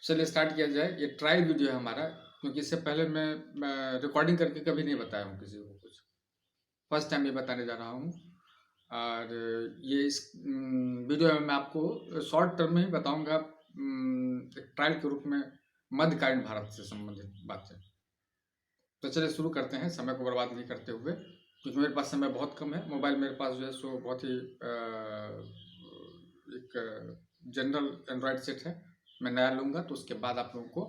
चलिए स्टार्ट किया जाए। ये ट्रायल वीडियो है हमारा, क्योंकि इससे पहले मैं रिकॉर्डिंग करके कभी नहीं बताया हूँ किसी को कुछ। फर्स्ट टाइम ये बताने जा रहा हूँ। और ये इस वीडियो में मैं आपको शॉर्ट टर्म में ही बताऊंगा, एक ट्रायल के रूप में मध्यकालीन भारत से संबंधित बातें। तो चलिए शुरू करते हैं, समय को बर्बाद नहीं करते हुए, क्योंकि मेरे पास समय बहुत कम है। मोबाइल मेरे पास जो है सो बहुत ही एक जनरल एंड्रॉयड सेट है। मैं नया लूँगा तो उसके बाद आप लोगों को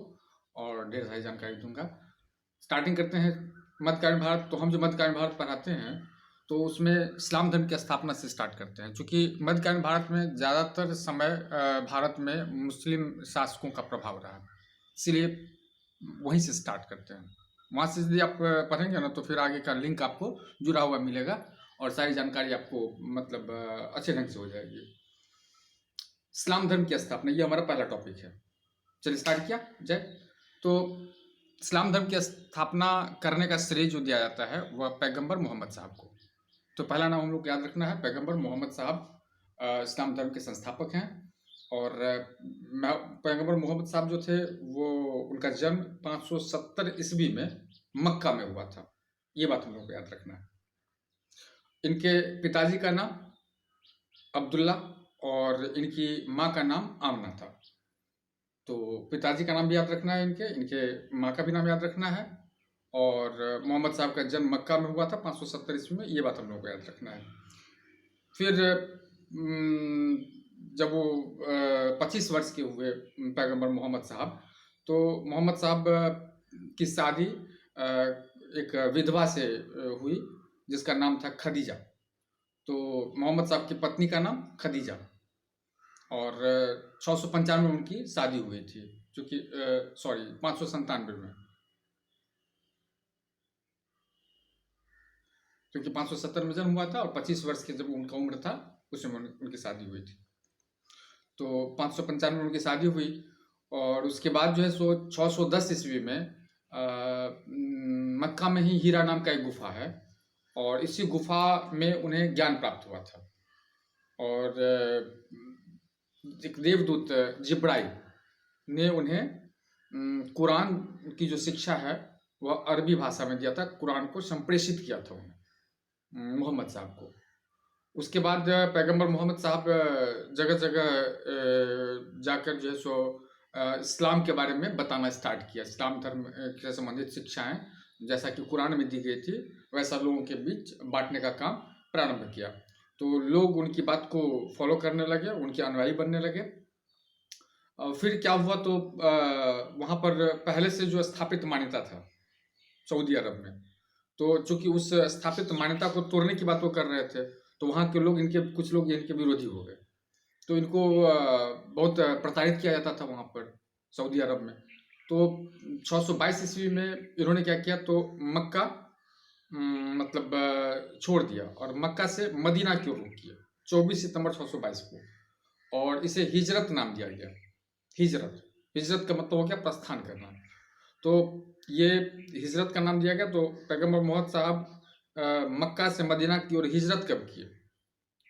और ढेर सारी जानकारी दूंगा। स्टार्टिंग करते हैं मध्यकालीन भारत। तो हम जो मध्यकालीन भारत पढ़ाते हैं तो उसमें इस्लाम धर्म की स्थापना से स्टार्ट करते हैं, क्योंकि मध्यकालीन भारत में ज़्यादातर समय भारत में मुस्लिम शासकों का प्रभाव रहा है, इसलिए वहीं से स्टार्ट करते हैं। वहाँ से यदि आप पढ़ेंगे ना तो फिर आगे का लिंक आपको जुड़ा हुआ मिलेगा और सारी जानकारी आपको मतलब अच्छे ढंग से हो जाएगी। इस्लाम धर्म की स्थापना, ये हमारा पहला टॉपिक है। चलिए स्टार्ट किया जाए। तो इस्लाम धर्म की स्थापना करने का श्रेय जो दिया जाता है वह पैगंबर मोहम्मद साहब को। तो पहला नाम हम लोग को याद रखना है, पैगंबर मोहम्मद साहब इस्लाम धर्म के संस्थापक हैं। और पैगंबर मोहम्मद साहब जो थे वो उनका जन्म 570 ईस्वी में मक्का में हुआ था। ये बात हम लोग को याद रखना है। इनके पिताजी का नाम अब्दुल्ला और इनकी माँ का नाम आमना था। तो पिताजी का नाम भी याद रखना है, इनके माँ का भी नाम याद रखना है। और मोहम्मद साहब का जन्म मक्का में हुआ था 570 ईस्वी में, ये बात हम लोगों को याद रखना है। फिर जब वो 25 वर्ष के हुए पैगंबर मोहम्मद साहब, तो मोहम्मद साहब की शादी एक विधवा से हुई जिसका नाम था खदीजा। तो मोहम्मद साहब की पत्नी का नाम खदीजा, और 695 में उनकी शादी हुई थी, चूँकि 597 में, क्योंकि 570 में जन्म हुआ था और 25 वर्ष के जब उनका उम्र था उस समय उनकी शादी हुई थी। तो 595 में उनकी शादी हुई और उसके बाद जो है सो 610 ईस्वी में मक्का में ही हीरा नाम का एक गुफा है, और इसी गुफा में उन्हें ज्ञान प्राप्त हुआ था। और एक देवदूत जिब्राइल ने उन्हें कुरान की जो शिक्षा है वह अरबी भाषा में दिया था। कुरान को संप्रेषित किया था उन्हें, मोहम्मद साहब को। उसके बाद पैगंबर मोहम्मद साहब जगह जगह जाकर जो है सो इस्लाम के बारे में बताना स्टार्ट किया। इस्लाम धर्म से संबंधित शिक्षाएं जैसा कि कुरान में दी गई थी वैसा लोगों के बीच बांटने का काम प्रारंभ किया। तो लोग उनकी बात को फॉलो करने लगे, उनके अनुयायी बनने लगे। फिर क्या हुआ, तो वहाँ पर पहले से जो स्थापित मान्यता था सऊदी अरब में, तो चूंकि उस स्थापित मान्यता को तोड़ने की बात वो कर रहे थे, तो वहाँ के लोग कुछ लोग इनके विरोधी हो गए। तो इनको बहुत प्रताड़ित किया जाता था वहाँ पर सऊदी अरब में। तो 622 ईस्वी में इन्होंने क्या किया, तो मक्का मतलब छोड़ दिया और मक्का से मदीना की ओर रुख किया 24 सितंबर 622 को, और इसे हिजरत नाम दिया गया। हिजरत का मतलब हो गया प्रस्थान करना। तो ये हिजरत का नाम दिया गया। तो पैगंबर मोहम्मद साहब मक्का से मदीना की ओर हिजरत कब किए,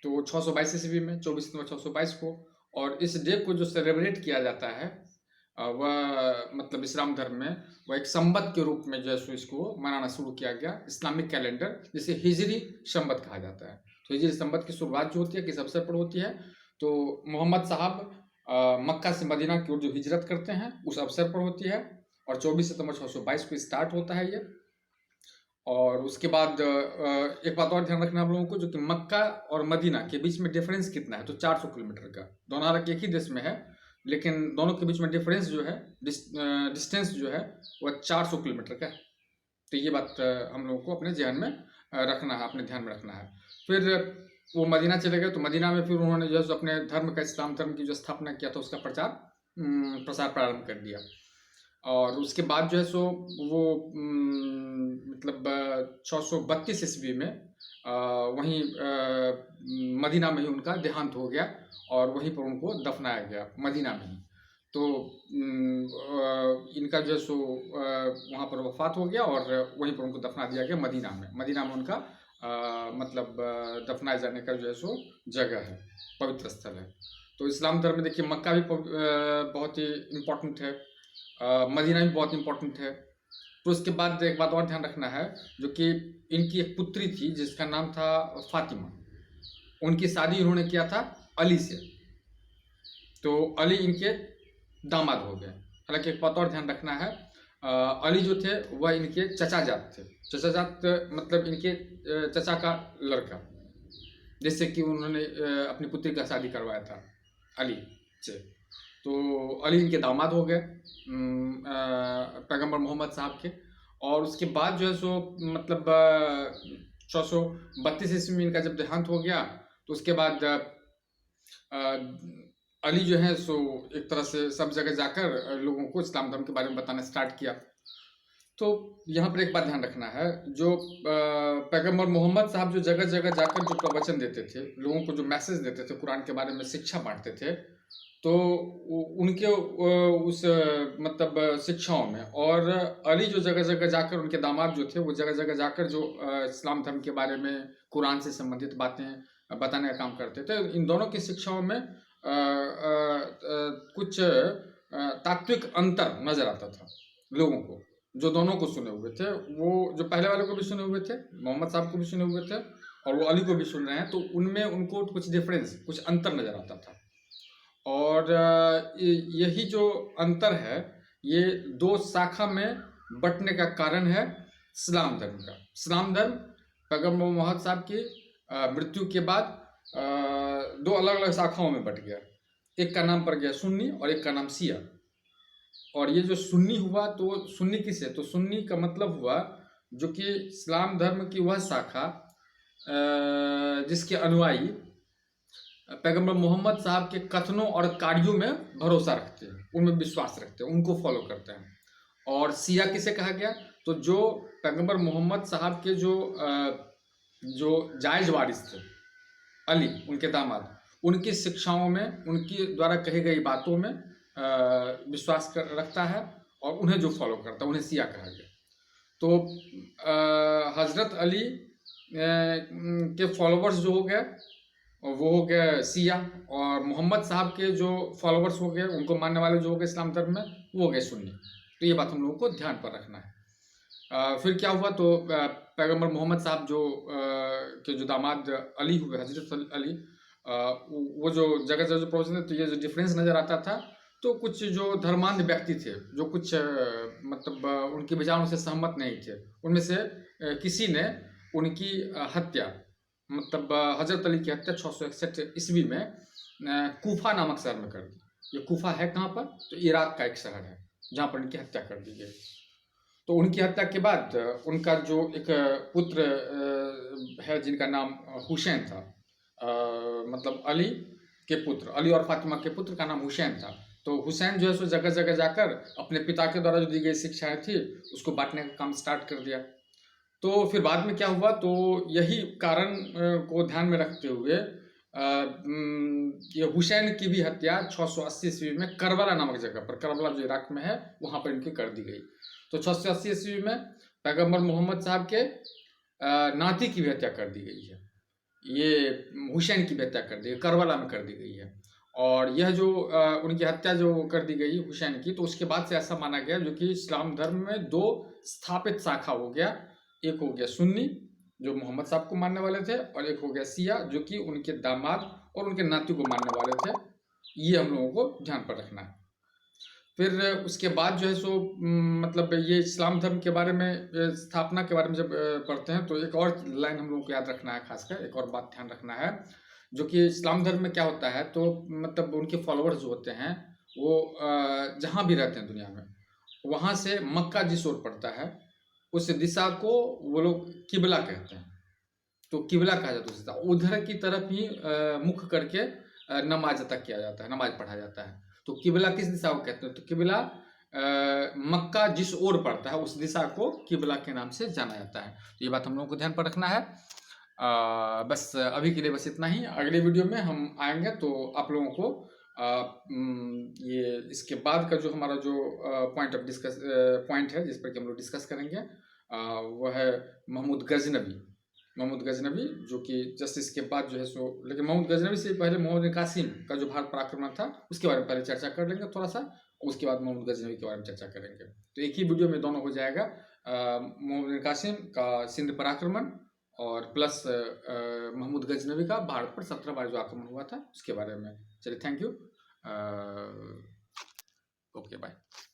तो 622 ईस्वी में 24 सितंबर 622 को। और इस डे को जो सेलिब्रेट किया जाता है वह मतलब इस्लाम धर्म में वह एक संवत के रूप में जो है इसको मनाना शुरू किया गया। इस्लामिक कैलेंडर जिसे हिजरी संवत कहा जाता है। तो हिजरी संवत की शुरुआत जो होती है किस अवसर पर होती है, तो मोहम्मद साहब मक्का से मदीना की ओर जो हिजरत करते हैं उस अवसर पर होती है, और 24 सितंबर 622 को स्टार्ट होता है ये। और उसके बाद एक बात और ध्यान रखना आप लोगों को, जो कि मक्का और मदीना के बीच में डिफरेंस कितना है, तो 400 किलोमीटर का। दोनों हालांकि एक ही देश में है, लेकिन दोनों के बीच में डिफरेंस जो है, डिस्टेंस जो है वह 400 किलोमीटर का है। तो ये बात हम लोगों को अपने ध्यान में रखना है, अपने ध्यान में रखना है। फिर वो मदीना चले गए, तो मदीना में फिर उन्होंने जो है अपने धर्म का, इस्लाम धर्म की जो स्थापना किया था उसका प्रसार प्रारंभ कर दिया। और उसके बाद जो है सो वो मतलब 632 ईस्वी में वहीं मदीना में ही उनका देहांत हो गया और वहीं पर उनको दफनाया गया मदीना में ही। तो इनका जो है सो वहाँ पर वफात हो गया और वहीं पर उनको दफना दिया गया मदीना में उनका मतलब दफनाए जाने का जो है सो जगह है, पवित्र स्थल है। तो इस्लाम धर्म में देखिए मक्का भी बहुत ही इम्पोर्टेंट है, मदीना भी बहुत इम्पोर्टेंट है। तो उसके बाद एक बात और ध्यान रखना है, जो कि इनकी एक पुत्री थी जिसका नाम था फातिमा, उनकी शादी इन्होंने किया था अली से, तो अली इनके दामाद हो गए। हालांकि एक बात और ध्यान रखना है, अली जो थे वह इनके चचा जात थे। चचा जात मतलब इनके चचा का लड़का, जिससे कि उन्होंने अपनी पुत्री का शादी करवाया था अली से। तो अली इनके दामाद हो गए पैगंबर मोहम्मद साहब के। और उसके बाद जो है सो मतलब 632 ईस्वी में इनका जब देहांत हो गया, तो उसके बाद अली जो है सो एक तरह से सब जगह जाकर लोगों को इस्लाम धर्म के बारे में बताना स्टार्ट किया। तो यहाँ पर एक बात ध्यान रखना है, जो पैगंबर मोहम्मद साहब जो जगह जगह जाकर जो प्रवचन देते थे, लोगों को जो मैसेज देते थे, कुरान के बारे में शिक्षा बांटते थे, तो उनके उस मतलब शिक्षाओं में, और अली जो जगह जगह जाकर, उनके दामाद जो थे वो जगह जगह जाकर जो इस्लाम धर्म के बारे में, कुरान से संबंधित बातें बताने का काम करते थे, इन दोनों की शिक्षाओं में कुछ तात्विक अंतर नजर आता था लोगों को। जो दोनों को सुने हुए थे, वो जो पहले वाले को भी सुने हुए थे, मोहम्मद साहब को भी सुने हुए थे, और वो अली को भी सुन रहे हैं, तो उनमें उनको कुछ डिफरेंस, कुछ अंतर नजर आता था। और यही जो अंतर है, ये दो शाखा में बंटने का कारण है इस्लाम धर्म का। इस्लाम धर्म पैगंबर मोहम्मद साहब की मृत्यु के बाद दो अलग अलग शाखाओं में बट गया। एक का नाम पड़ गया सुन्नी और एक का नाम शिया। और ये जो सुन्नी हुआ, तो सुन्नी किसे, तो सुन्नी का मतलब हुआ जो कि इस्लाम धर्म की वह शाखा जिसके अनुयायी पैगंबर मोहम्मद साहब के कथनों और कार्यों में भरोसा रखते हैं, उनमें विश्वास रखते हैं, उनको फॉलो करते हैं। और शिया किसे कहा गया, तो जो पैगंबर मोहम्मद साहब के जो जायज वारिस थे, अली उनके दामाद, उनकी शिक्षाओं में, उनकी द्वारा कही गई बातों में विश्वास रखता है, और उन्हें जो फॉलो करता है उन्हें शिया कहा गया। तो हजरत अली के फॉलोवर्स जो हो गए वो हो गए शिया, और मोहम्मद साहब के जो फॉलोवर्स हो गए, उनको मानने वाले जो हो गए इस्लाम धर्म में, वो हो गए सुन्नी। तो ये बात हम लोगों को ध्यान पर रखना है। फिर क्या हुआ, तो पैगंबर मोहम्मद साहब के जो दामाद अली हुए, हजरत अली, वो जो जगह जगह जो प्रवचन, तो ये जो डिफरेंस नज़र आता था, तो कुछ जो धर्मांध व्यक्ति थे, जो कुछ मतलब उनके विचारों से सहमत नहीं थे, उनमें से किसी ने उनकी हत्या, मतलब हजरत अली की हत्या 661 ईस्वी में कूफा नामक शहर में कर दी। ये कूफा है कहाँ पर, तो इराक का एक शहर है जहाँ पर इनकी हत्या कर दी गई। तो उनकी हत्या के बाद उनका जो एक पुत्र है जिनका नाम हुसैन था, मतलब अली के पुत्र, अली और फातिमा के पुत्र का नाम हुसैन था। तो हुसैन जो है सो जगह जगह जाकर अपने पिता के द्वारा जो दी गई शिक्षाएं थी उसको बांटने का काम स्टार्ट कर दिया। तो फिर बाद में क्या हुआ, तो यही कारण को ध्यान में रखते हुए ये हुसैन की भी हत्या 680 ईस्वी में करबला नामक जगह पर, करबला जो इराक में है, वहाँ पर इनकी कर दी गई। तो 680 ईस्वी में पैगंबर मोहम्मद साहब के नाती की भी हत्या कर दी गई है, ये हुसैन की भी हत्या कर दी गई, करबला में कर दी गई है। और यह जो उनकी हत्या जो कर दी गई हुसैन की, तो उसके बाद से ऐसा माना गया जो कि इस्लाम धर्म में दो स्थापित शाखा हो गया। एक हो गया सुन्नी जो मोहम्मद साहब को मानने वाले थे, और एक हो गया शिया जो कि उनके दामाद और उनके नाती को मानने वाले थे। ये हम लोगों को ध्यान पर रखना है। फिर उसके बाद जो है सो मतलब ये इस्लाम धर्म के बारे में, स्थापना के बारे में जब पढ़ते हैं, तो एक और लाइन हम लोगों को याद रखना है, खासकर एक और बात ध्यान रखना है, जो कि इस्लाम धर्म में क्या होता है, तो मतलब उनके फॉलोअर्स जो होते हैं वो जहाँ भी रहते हैं दुनिया में, वहाँ से मक्का जिस ओर पड़ता है उस दिशा को वो लोग किबला कहते हैं। तो किबला कहा जाता है उस दिशा, उधर की तरफ ही मुख करके नमाज अदा किया जाता है, नमाज पढ़ा जाता है। तो किबला किस दिशा को कहते हैं, तो किबला मक्का जिस ओर पड़ता है उस दिशा को किबला के नाम से जाना जाता है। तो ये बात हम लोगों को ध्यान पर रखना है। बस अभी के लिए बस इतना ही। अगले वीडियो में हम आएंगे तो आप लोगों को ये इसके बाद का जो हमारा जो पॉइंट है जिस पर कि हम लोग डिस्कस करेंगे, वह है महमूद गजनवी। महमूद गजनवी, जो कि जस्ट इसके बाद जो है सो, लेकिन महमूद गजनवी से पहले मोहम्मद बिन कासिम का जो भारत पर आक्रमण था उसके बारे में पहले चर्चा कर लेंगे थोड़ा सा, उसके बाद महमूद गजनवी के बारे में चर्चा करेंगे। तो एक ही वीडियो में दोनों हो जाएगा, मोहम्मद बिन कासिम का सिंध पर आक्रमण और प्लस महमूद गजनवी का भारत पर 17 बार जो आक्रमण हुआ था उसके बारे में। चलिए, थैंक यू, ओके बाय।